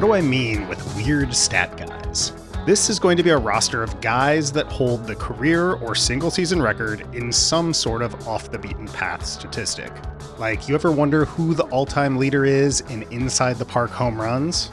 do I mean with weird stat guys? This is going to be a roster of guys that hold the career or single season record in some sort of off the beaten path statistic. Like, you ever wonder who the all-time leader is in inside the park home runs?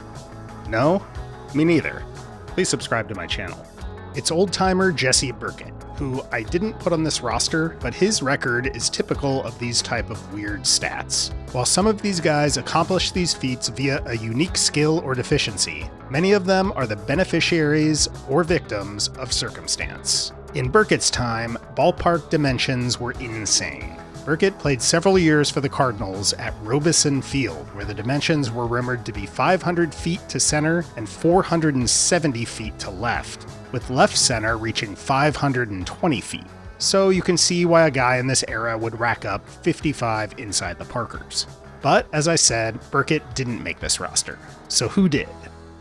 No? Me neither. Please subscribe to my channel. It's old-timer Jesse Burkett, who I didn't put on this roster, but his record is typical of these type of weird stats. While some of these guys accomplish these feats via a unique skill or deficiency, many of them are the beneficiaries or victims of circumstance. In Burkett's time, ballpark dimensions were insane. Burkett played several years for the Cardinals at Robison Field, where the dimensions were rumored to be 500 feet to center and 470 feet to left, with left center reaching 520 feet. So you can see why a guy in this era would rack up 55 inside the parkers. But as I said, Burkett didn't make this roster. So who did?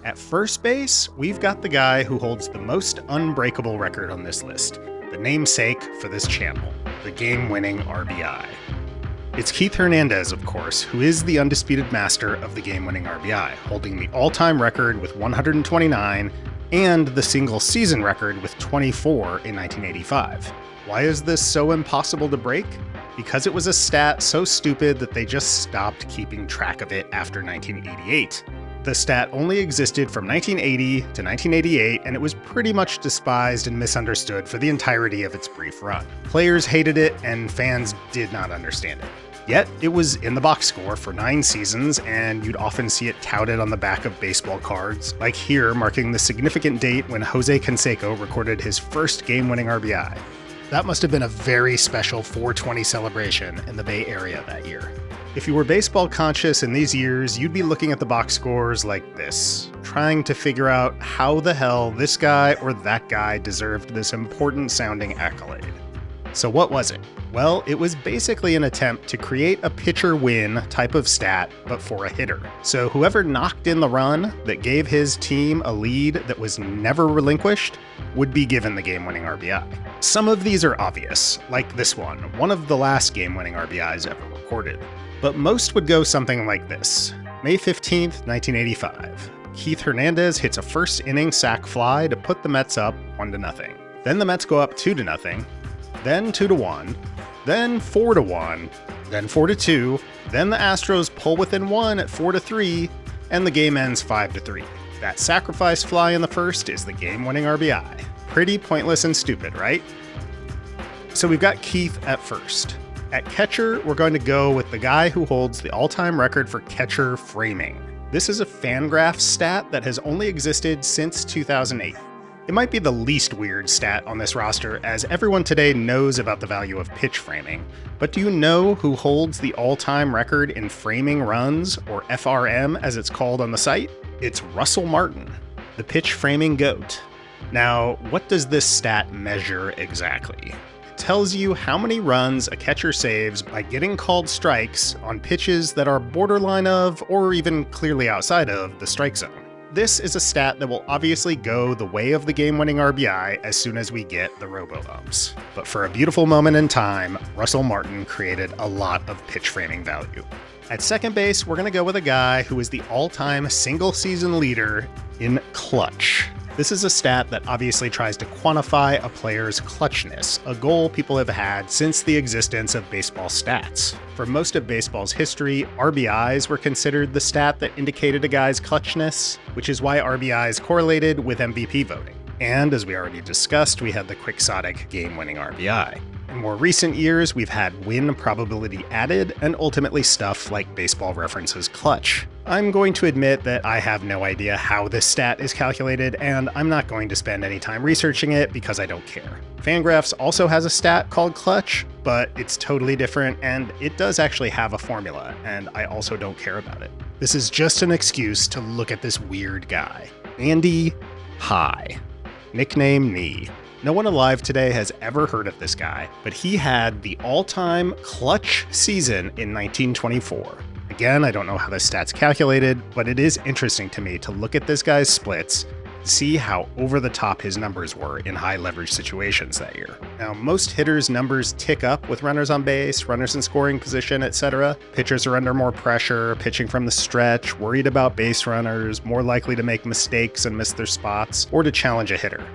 At first base, we've got the guy who holds the most unbreakable record on this list, the namesake for this channel, the game-winning RBI. It's Keith Hernandez, of course, who is the undisputed master of the game-winning RBI, holding the all-time record with 129 and the single-season record with 24 in 1985. Why is this so impossible to break? Because it was a stat so stupid that they just stopped keeping track of it after 1988. The stat only existed from 1980 to 1988, and it was pretty much despised and misunderstood for the entirety of its brief run. Players hated it, and fans did not understand it. Yet, it was in the box score for 9 seasons, and you'd often see it touted on the back of baseball cards, like here marking the significant date when Jose Canseco recorded his first game-winning RBI. That must have been a very special 420 celebration in the Bay Area that year. If you were baseball conscious in these years, you'd be looking at the box scores like this, trying to figure out how the hell this guy or that guy deserved this important sounding accolade. So what was it? Well, it was basically an attempt to create a pitcher win type of stat, but for a hitter. So whoever knocked in the run that gave his team a lead that was never relinquished would be given the game-winning RBI. Some of these are obvious, like this one of the last game-winning RBIs ever recorded. But most would go something like this. May 15th, 1985. Keith Hernandez hits a first inning sac fly to put the Mets up 1-0. Then the Mets go up 2-0, then 2-1, then 4-1, then 4-2, then the Astros pull within 1 at 4-3, and the game ends 5-3. That sacrifice fly in the first is the game-winning RBI. Pretty pointless and stupid, right? So we've got Keith at first. At catcher, we're going to go with the guy who holds the all-time record for catcher framing. This is a Fangraphs stat that has only existed since 2008. It might be the least weird stat on this roster, as everyone today knows about the value of pitch framing. But do you know who holds the all-time record in framing runs, or FRM as it's called on the site? It's Russell Martin, the pitch framing GOAT. Now, what does this stat measure exactly? Tells you how many runs a catcher saves by getting called strikes on pitches that are borderline of, or even clearly outside of, the strike zone. This is a stat that will obviously go the way of the game-winning RBI as soon as we get the robo-umps. But for a beautiful moment in time, Russell Martin created a lot of pitch framing value. At second base, we're going to go with a guy who is the all-time single-season leader in clutch. This is a stat that obviously tries to quantify a player's clutchness, a goal people have had since the existence of baseball stats. For most of baseball's history, RBIs were considered the stat that indicated a guy's clutchness, which is why RBIs correlated with MVP voting. And as we already discussed, we had the quixotic game-winning RBI. In more recent years, we've had win probability added, and ultimately stuff like Baseball Reference's clutch. I'm going to admit that I have no idea how this stat is calculated, and I'm not going to spend any time researching it because I don't care. Fangraphs also has a stat called clutch, but it's totally different, and it does actually have a formula, and I also don't care about it. This is just an excuse to look at this weird guy. Andy High, nickname Knee. No one alive today has ever heard of this guy, but he had the all-time clutch season in 1924. Again, I don't know how this stat's calculated, but it is interesting to me to look at this guy's splits see how over the top his numbers were in high leverage situations that year. Now, most hitters' numbers tick up with runners on base, runners in scoring position, etc. Pitchers are under more pressure, pitching from the stretch, worried about base runners, more likely to make mistakes and miss their spots, or to challenge a hitter.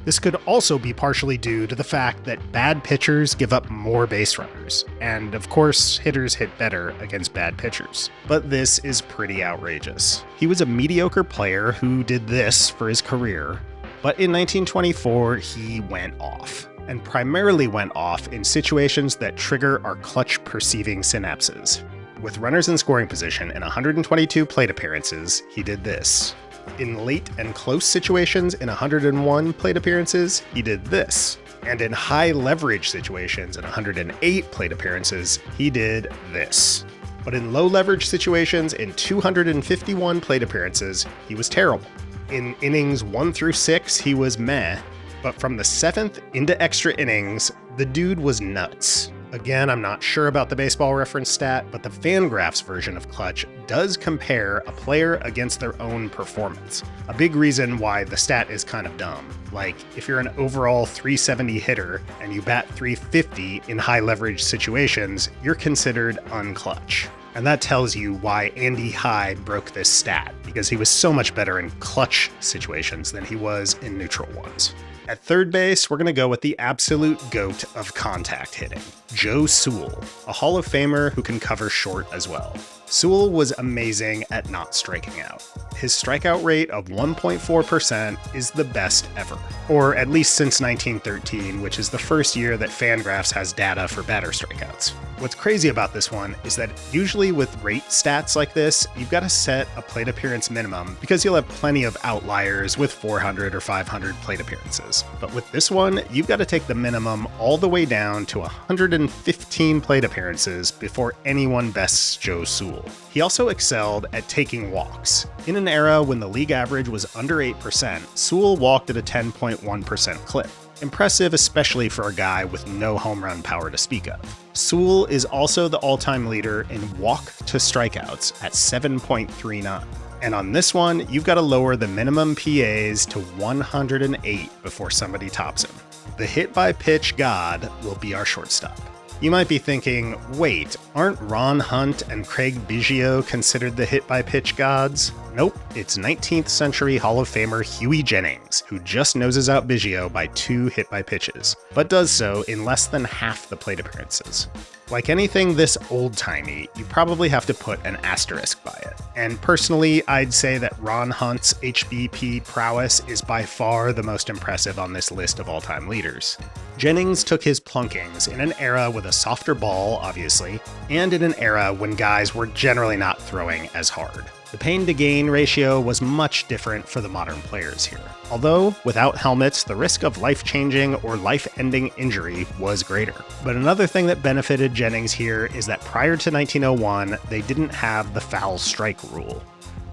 This could also be partially due to the fact that bad pitchers give up more base runners, and of course, hitters hit better against bad pitchers. But this is pretty outrageous. He was a mediocre player who did this for his career, but in 1924, he went off, and primarily went off in situations that trigger our clutch perceiving synapses. With runners in scoring position in 122 plate appearances, he did this. In late and close situations in 101 plate appearances, he did this. And in high leverage situations in 108 plate appearances, he did this. But in low leverage situations in 251 plate appearances, he was terrible. In innings 1 through 6, he was meh, but from the 7th into extra innings, the dude was nuts. Again, I'm not sure about the Baseball Reference stat, but the Fangraphs version of Clutch does compare a player against their own performance. A big reason why the stat is kind of dumb. Like, if you're an overall 370 hitter and you bat 350 in high leverage situations, you're considered unclutch. And that tells you why Andy Hyde broke this stat, because he was so much better in clutch situations than he was in neutral ones. At third base, we're going to go with the absolute GOAT of contact hitting, Joe Sewell, a Hall of Famer who can cover short as well. Sewell was amazing at not striking out. His strikeout rate of 1.4% is the best ever, or at least since 1913, which is the first year that Fangraphs has data for batter strikeouts. What's crazy about this one is that usually with rate stats like this, you've got to set a plate appearance minimum because you'll have plenty of outliers with 400 or 500 plate appearances. But with this one, you've got to take the minimum all the way down to 115 plate appearances before anyone bests Joe Sewell. He also excelled at taking walks. In an era when the league average was under 8%, Sewell walked at a 10.1% clip. Impressive, especially for a guy with no home run power to speak of. Sewell is also the all-time leader in walk to strikeouts at 7.39. And on this one, you've got to lower the minimum PAs to 108 before somebody tops him. The hit by pitch god will be our shortstop. You might be thinking, wait, aren't Ron Hunt and Craig Biggio considered the hit-by-pitch gods? Nope, it's 19th century Hall of Famer Huey Jennings, who just noses out Biggio by 2 hit-by-pitches, but does so in less than half the plate appearances. Like anything this old-timey, you probably have to put an asterisk by it. And personally, I'd say that Ron Hunt's HBP prowess is by far the most impressive on this list of all-time leaders. Jennings took his plunkings in an era with a softer ball, obviously, and in an era when guys were generally not throwing as hard. The pain-to-gain ratio was much different for the modern players here. Although, without helmets, the risk of life-changing or life-ending injury was greater. But another thing that benefited Jennings here is that prior to 1901, they didn't have the foul strike rule,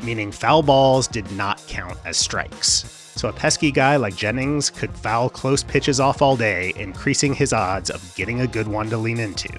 meaning foul balls did not count as strikes. So a pesky guy like Jennings could foul close pitches off all day, increasing his odds of getting a good one to lean into.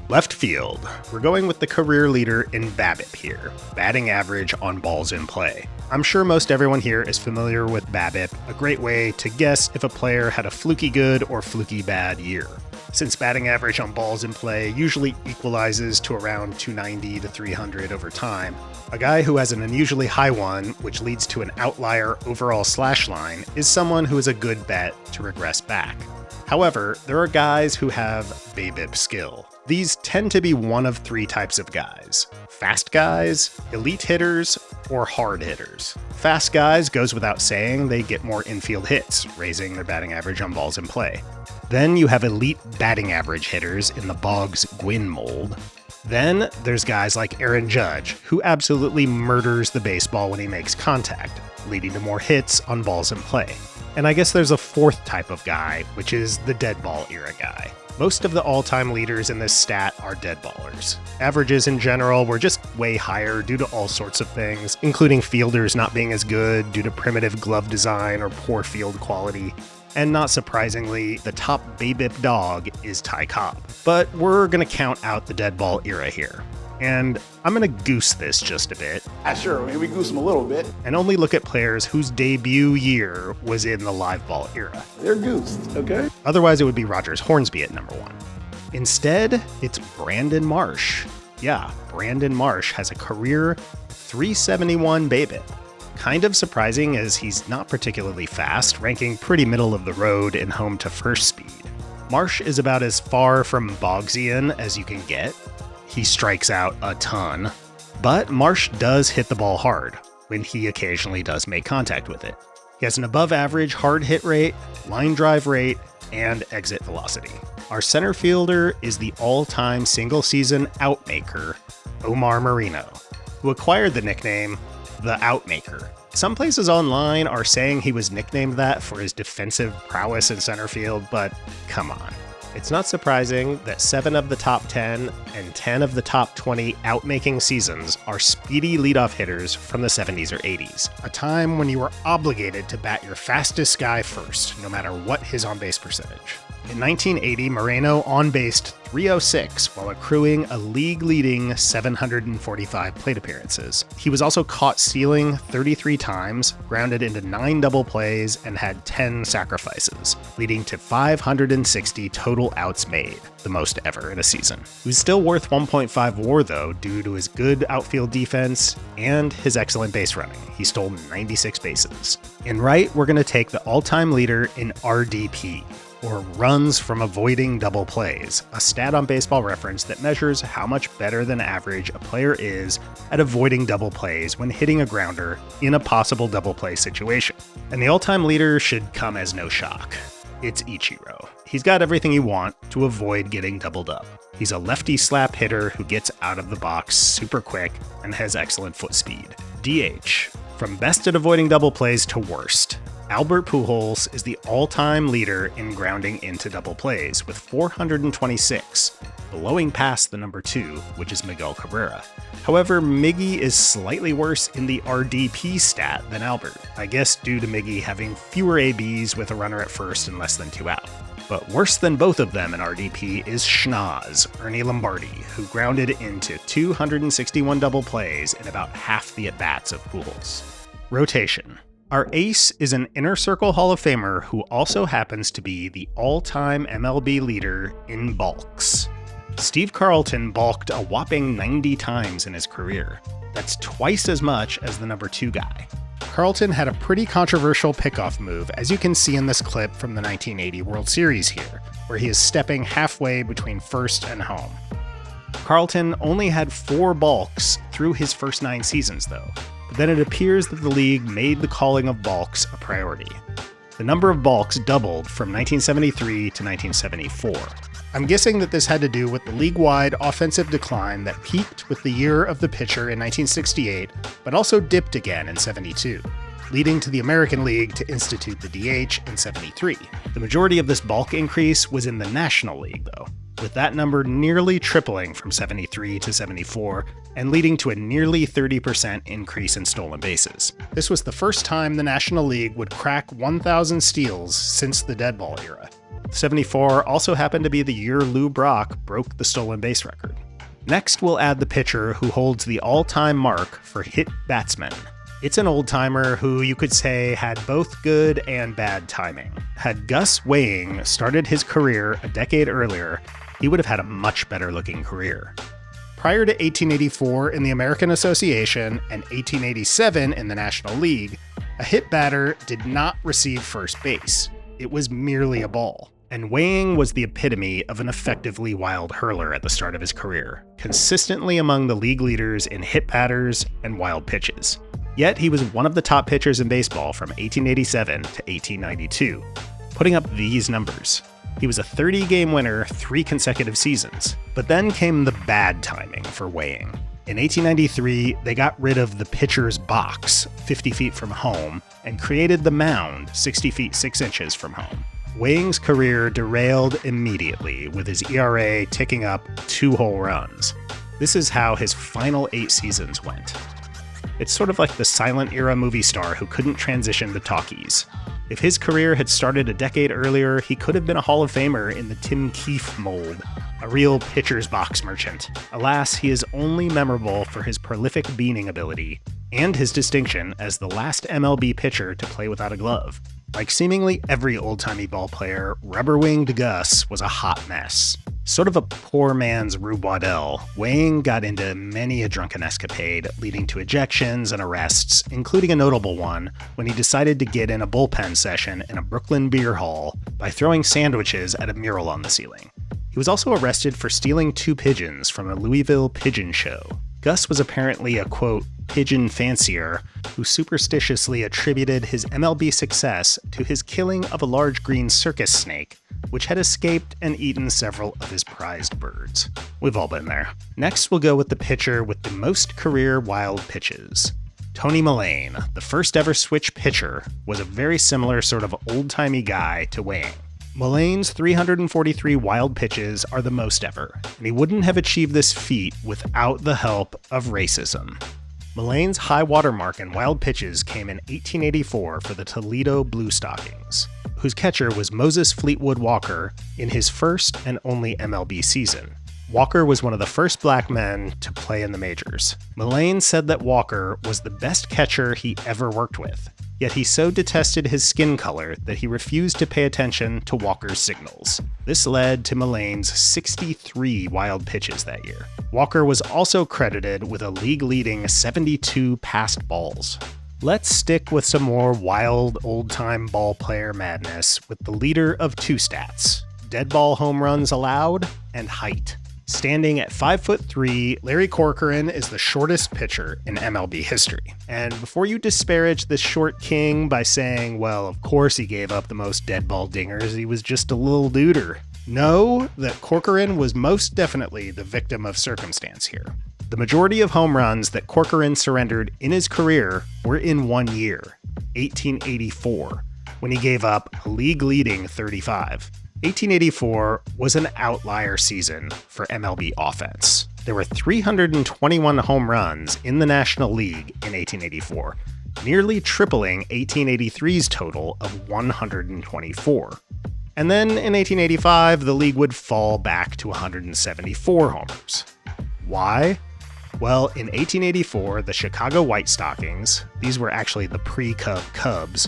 Left field, we're going with the career leader in BABIP here, batting average on balls in play. I'm sure most everyone here is familiar with BABIP, a great way to guess if a player had a fluky good or fluky bad year. Since batting average on balls in play usually equalizes to around 290 to 300 over time, a guy who has an unusually high one, which leads to an outlier overall slash line, is someone who is a good bet to regress back. However, there are guys who have BABIP skill. These tend to be one of 3 types of guys: fast guys, elite hitters, or hard hitters. Fast guys goes without saying, they get more infield hits, raising their batting average on balls in play. Then you have elite batting average hitters in the Boggs Gwynn mold. Then there's guys like Aaron Judge, who absolutely murders the baseball when he makes contact, leading to more hits on balls in play. And I guess there's a 4th type of guy, which is the dead ball era guy. Most of the all-time leaders in this stat are dead ballers. Averages in general were just way higher due to all sorts of things, including fielders not being as good due to primitive glove design or poor field quality. And not surprisingly, the top BABIP dog is Ty Cobb. But we're going to count out the dead ball era here. And I'm going to goose this just a bit. Sure, we goose them a little bit. And only look at players whose debut year was in the live ball era. They're goosed, okay? Otherwise, it would be Rogers Hornsby at number 1. Instead, it's Brandon Marsh. Yeah, Brandon Marsh has a career 371 BABIP. Kind of surprising as he's not particularly fast, ranking pretty middle of the road in home to first speed. Marsh is about as far from Bogsian as you can get. He strikes out a ton. But Marsh does hit the ball hard when he occasionally does make contact with it. He has an above average hard hit rate, line drive rate, and exit velocity. Our center fielder is the all-time single-season outmaker, Omar Marino, who acquired the nickname the Outmaker. Some places online are saying he was nicknamed that for his defensive prowess in center field, but come on. It's not surprising that 7 of the top 10 and 10 of the top 20 outmaking seasons are speedy leadoff hitters from the 70s or 80s, a time when you were obligated to bat your fastest guy first, no matter what his on-base percentage. In 1980, Moreno on-based .306 while accruing a league-leading 745 plate appearances. He was also caught stealing 33 times, grounded into 9 double plays, and had 10 sacrifices, leading to 560 total outs made, the most ever in a season. He was still worth 1.5 WAR though, due to his good outfield defense and his excellent base running. He stole 96 bases. In right, we're going to take the all-time leader in RDP, or runs from avoiding double plays, a stat on Baseball Reference that measures how much better than average a player is at avoiding double plays when hitting a grounder in a possible double play situation. And the all-time leader should come as no shock. It's Ichiro. He's got everything you want to avoid getting doubled up. He's a lefty slap hitter who gets out of the box super quick and has excellent foot speed. DH. From best at avoiding double plays to worst, Albert Pujols is the all-time leader in grounding into double plays with 426, blowing past the number 2, which is Miguel Cabrera. However, Miggy is slightly worse in the RDP stat than Albert, I guess due to Miggy having fewer ABs with a runner at first and less than 2 out. But worse than both of them in RDP is Schnoz, Ernie Lombardi, who grounded into 261 double plays in about half the at-bats of Pujols. Rotation. Our ace is an Inner Circle Hall of Famer who also happens to be the all-time MLB leader in balks. Steve Carlton balked a whopping 90 times in his career. That's twice as much as the number 2 guy. Carlton had a pretty controversial pickoff move, as you can see in this clip from the 1980 World Series here, where he is stepping halfway between first and home. Carlton only had 4 balks through his first 9 seasons though. But then it appears that the league made the calling of balks a priority. The number of balks doubled from 1973 to 1974. I'm guessing that this had to do with the league-wide offensive decline that peaked with the year of the pitcher in 1968, but also dipped again in 72, leading to the American League to institute the DH in 73. The majority of this balk increase was in the National League, though, with that number nearly tripling from 73 to 74 and leading to a nearly 30% increase in stolen bases. This was the first time the National League would crack 1,000 steals since the dead ball era. 74 also happened to be the year Lou Brock broke the stolen base record. Next, we'll add the pitcher who holds the all-time mark for hit batsmen. It's an old-timer who you could say had both good and bad timing. Had Gus Weiing started his career a decade earlier, he would have had a much better looking career. Prior to 1884 in the American Association and 1887 in the National League, a hit batter did not receive first base. It was merely a ball. And Weiing was the epitome of an effectively wild hurler at the start of his career, consistently among the league leaders in hit batters and wild pitches. Yet he was one of the top pitchers in baseball from 1887 to 1892, putting up these numbers. He was a 30-game winner 3 consecutive seasons. But then came the bad timing for Weiing. In 1893, they got rid of the pitcher's box, 50 feet from home, and created the mound, 60 feet 6 inches from home. Weiing's career derailed immediately, with his ERA ticking up 2 whole runs. This is how his final 8 seasons went. It's sort of like the silent era movie star who couldn't transition to talkies. If his career had started a decade earlier, he could have been a Hall of Famer in the Tim Keefe mold, a real pitcher's box merchant. Alas, he is only memorable for his prolific beaning ability and his distinction as the last MLB pitcher to play without a glove. Like seemingly every old-timey ball player, rubber-winged Gus was a hot mess. Sort of a poor man's Rube Waddell, Wang got into many a drunken escapade, leading to ejections and arrests, including a notable one when he decided to get in a bullpen session in a Brooklyn beer hall by throwing sandwiches at a mural on the ceiling. He was also arrested for stealing 2 pigeons from a Louisville pigeon show. Gus was apparently a, quote, pigeon fancier who superstitiously attributed his MLB success to his killing of a large green circus snake, which had escaped and eaten several of his prized birds. We've all been there. Next, we'll go with the pitcher with the most career wild pitches. Tony Mullane, the first ever switch pitcher, was a very similar sort of old-timey guy to Wang. Mullane's 343 wild pitches are the most ever, and he wouldn't have achieved this feat without the help of racism. Mullane's high watermark in wild pitches came in 1884 for the Toledo Blue Stockings, whose catcher was Moses Fleetwood Walker in his first and only MLB season. Walker was one of the first black men to play in the majors. Mullane said that Walker was the best catcher he ever worked with, yet he so detested his skin color that he refused to pay attention to Walker's signals. This led to Mullane's 63 wild pitches that year. Walker was also credited with a league-leading 72 passed balls. Let's stick with some more wild, old-time ball player madness with the leader of 2 stats: dead ball home runs allowed and height. Standing at 5'3", Larry Corcoran is the shortest pitcher in MLB history. And before you disparage this short king by saying, well, of course he gave up the most dead ball dingers, he was just a little duder. Know that Corcoran was most definitely the victim of circumstance here. The majority of home runs that Corcoran surrendered in his career were in one year, 1884, when he gave up a league-leading 35. 1884 was an outlier season for MLB offense. There were 321 home runs in the National League in 1884, nearly tripling 1883's total of 124. And then in 1885, the league would fall back to 174 homers. Why? Well, in 1884, the Chicago White Stockings, these were actually the pre-Cub Cubs,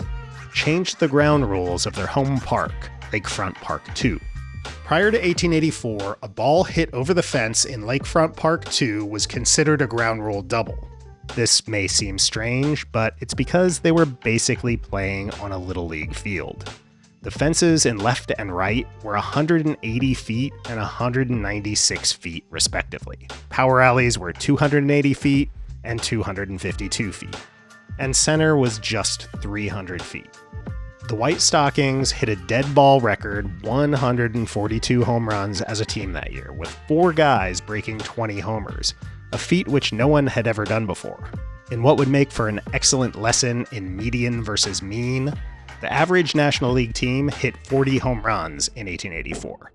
changed the ground rules of their home park, Lakefront Park 2. Prior to 1884, a ball hit over the fence in Lakefront Park 2 was considered a ground rule double. This may seem strange, but it's because they were basically playing on a Little League field. The fences in left and right were 180 feet and 196 feet, respectively. Power alleys were 280 feet and 252 feet. And center was just 300 feet. The White Stockings hit a dead ball record 142 home runs as a team that year, with 4 guys breaking 20 homers, a feat which no one had ever done before. In what would make for an excellent lesson in median versus mean, the average National League team hit 40 home runs in 1884.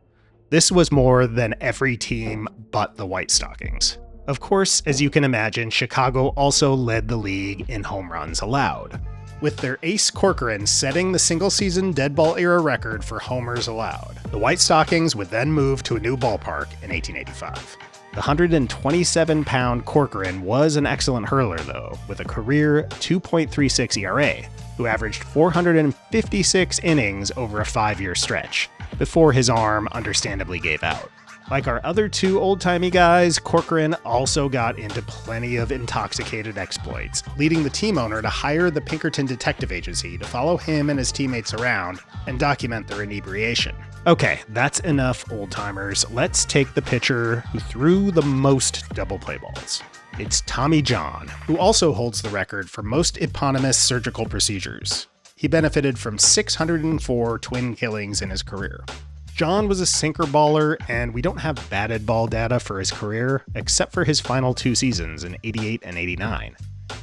This was more than every team but the White Stockings. Of course, as you can imagine, Chicago also led the league in home runs allowed, with their ace Corcoran setting the single-season dead ball era record for homers allowed. The White Stockings would then move to a new ballpark in 1885. The 127-pound Corcoran was an excellent hurler, though, with a career 2.36 ERA, who averaged 456 innings over a 5-year stretch, before his arm understandably gave out. Like our other 2 old-timey guys, Corcoran also got into plenty of intoxicated exploits, leading the team owner to hire the Pinkerton Detective Agency to follow him and his teammates around and document their inebriation. Okay, that's enough, old-timers. Let's take the pitcher who threw the most double play balls. It's Tommy John, who also holds the record for most eponymous surgical procedures. He benefited from 604 twin killings in his career. John was a sinker baller, and we don't have batted ball data for his career, except for his final 2 seasons in 88 and 89.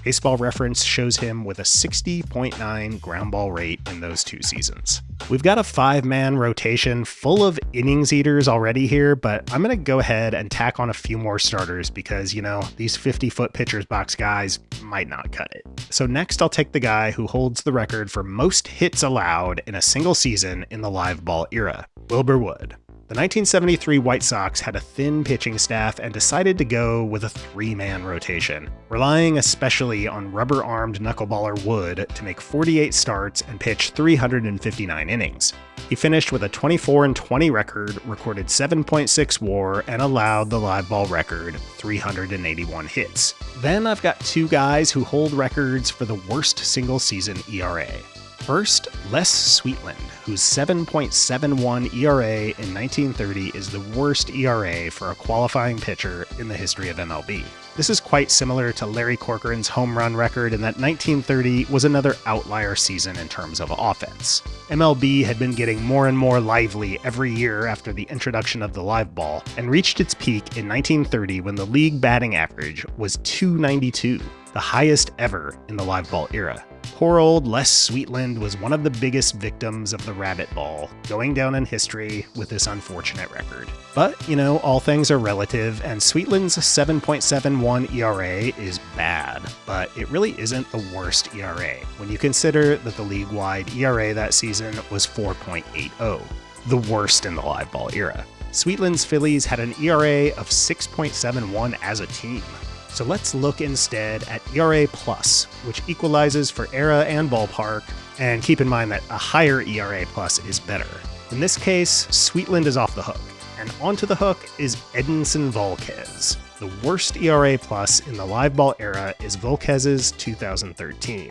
Baseball Reference shows him with a 60.9 ground ball rate in those 2 seasons. We've got a 5-man rotation full of innings eaters already here, but I'm going to go ahead and tack on a few more starters because, these 50-foot pitcher's box guys might not cut it. So next I'll take the guy who holds the record for most hits allowed in a single season in the live ball era, Wilbur Wood. The 1973 White Sox had a thin pitching staff and decided to go with a 3-man rotation, relying especially on rubber-armed knuckleballer Wood to make 48 starts and pitch 359 innings. He finished with a 24-20 record, recorded 7.6 WAR, and allowed the live ball record 381 hits. Then I've got 2 guys who hold records for the worst single-season ERA. First, Les Sweetland, whose 7.71 ERA in 1930 is the worst ERA for a qualifying pitcher in the history of MLB. This is quite similar to Larry Corcoran's home run record in that 1930 was another outlier season in terms of offense. MLB had been getting more and more lively every year after the introduction of the live ball, and reached its peak in 1930 when the league batting average was .292, the highest ever in the live ball era. Poor old Les Sweetland was one of the biggest victims of the rabbit ball, going down in history with this unfortunate record. But, all things are relative, and Sweetland's 7.71 ERA is bad, but it really isn't the worst ERA when you consider that the league-wide ERA that season was 4.80, the worst in the live ball era. Sweetland's Phillies had an ERA of 6.71 as a team. So let's look instead at ERA+, which equalizes for era and ballpark, and keep in mind that a higher ERA+ is better. In this case, Sweetland is off the hook, and onto the hook is Edinson Volquez. The worst ERA+ in the live ball era is Volquez's 2013.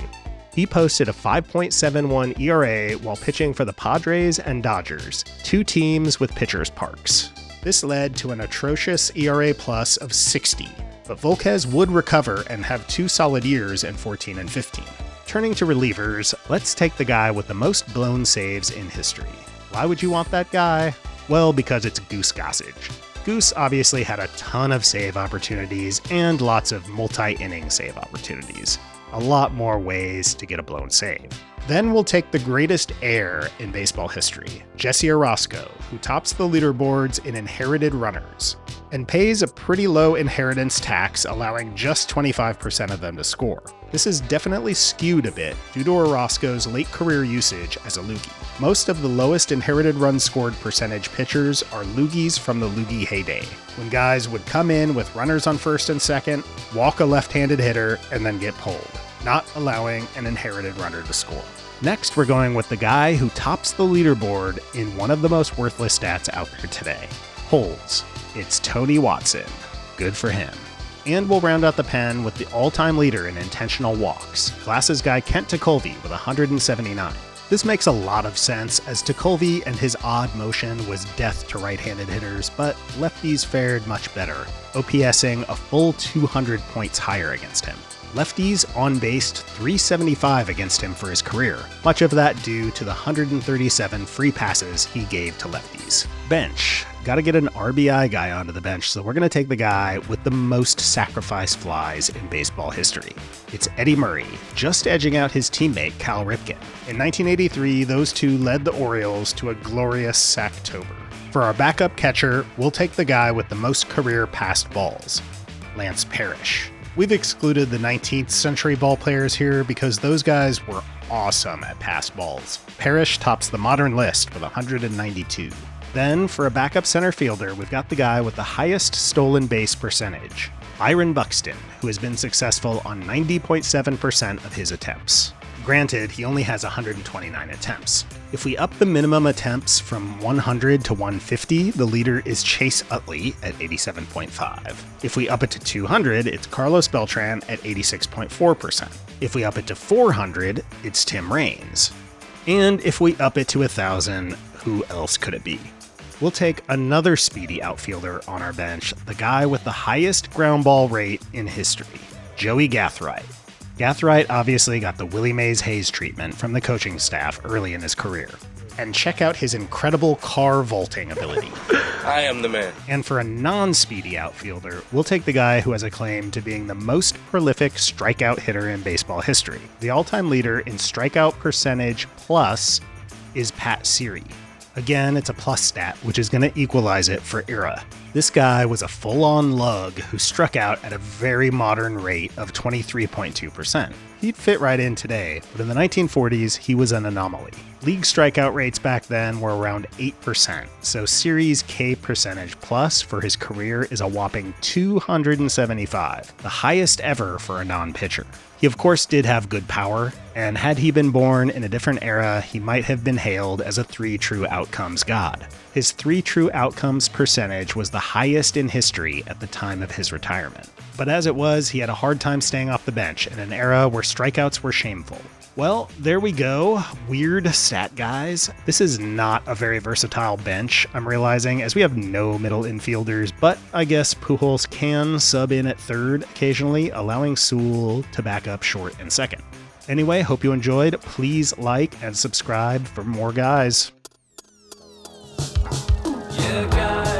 He posted a 5.71 ERA while pitching for the Padres and Dodgers, 2 teams with pitchers' parks. This led to an atrocious ERA+ of 60. But Volquez would recover and have 2 solid years in 14 and 15. Turning to relievers, let's take the guy with the most blown saves in history. Why would you want that guy? Well, because it's Goose Gossage. Goose obviously had a ton of save opportunities and lots of multi-inning save opportunities. A lot more ways to get a blown save. Then we'll take the greatest heir in baseball history, Jesse Orosco, who tops the leaderboards in inherited runners, and pays a pretty low inheritance tax, allowing just 25% of them to score. This is definitely skewed a bit due to Orozco's late career usage as a loogie. Most of the lowest inherited runs scored percentage pitchers are loogies from the loogie heyday, when guys would come in with runners on first and second, walk a left-handed hitter, and then get pulled, not allowing an inherited runner to score. Next, we're going with the guy who tops the leaderboard in one of the most worthless stats out there today, holds. It's Tony Watson. Good for him. And we'll round out the pen with the all-time leader in intentional walks, Glass's guy Kent Tekulve with 179. This makes a lot of sense, as Tekulve and his odd motion was death to right-handed hitters, but lefties fared much better, OPSing a full 200 points higher against him. Lefties on-based 375 against him for his career, much of that due to the 137 free passes he gave to lefties. Bench. Gotta get an RBI guy onto the bench, so we're gonna take the guy with the most sacrifice flies in baseball history. It's Eddie Murray, just edging out his teammate Cal Ripken. In 1983, those two led the Orioles to a glorious Sacktober. For our backup catcher, we'll take the guy with the most career passed balls, Lance Parrish. We've excluded the 19th century ball players here because those guys were awesome at passed balls. Parrish tops the modern list with 192. Then, for a backup center fielder, we've got the guy with the highest stolen base percentage, Byron Buxton, who has been successful on 90.7% of his attempts. Granted, he only has 129 attempts. If we up the minimum attempts from 100 to 150, the leader is Chase Utley at 87.5. If we up it to 200, it's Carlos Beltran at 86.4%. If we up it to 400, it's Tim Raines. And if we up it to 1,000, who else could it be? We'll take another speedy outfielder on our bench, the guy with the highest ground ball rate in history, Joey Gathright. Gathright obviously got the Willie Mays Hayes treatment from the coaching staff early in his career. And check out his incredible car vaulting ability. I am the man. And for a non-speedy outfielder, we'll take the guy who has a claim to being the most prolific strikeout hitter in baseball history. The all-time leader in strikeout percentage plus is Pat Siri. Again, it's a plus stat, which is going to equalize it for era. This guy was a full-on lug who struck out at a very modern rate of 23.2%. He'd fit right in today, but in the 1940s, he was an anomaly. League strikeout rates back then were around 8%, so Siri's K percentage plus for his career is a whopping 275, the highest ever for a non-pitcher. He of course did have good power, and had he been born in a different era, he might have been hailed as a 3 true outcomes god. His 3 true outcomes percentage was the highest in history at the time of his retirement. But as it was, he had a hard time staying off the bench in an era where strikeouts were shameful. Well, there we go. Weird stat guys. This is not a very versatile bench, I'm realizing, as we have no middle infielders, but I guess Pujols can sub in at third occasionally, allowing Sewell to back up short and second. Anyway, hope you enjoyed. Please like and subscribe for more guys. Yeah, guys.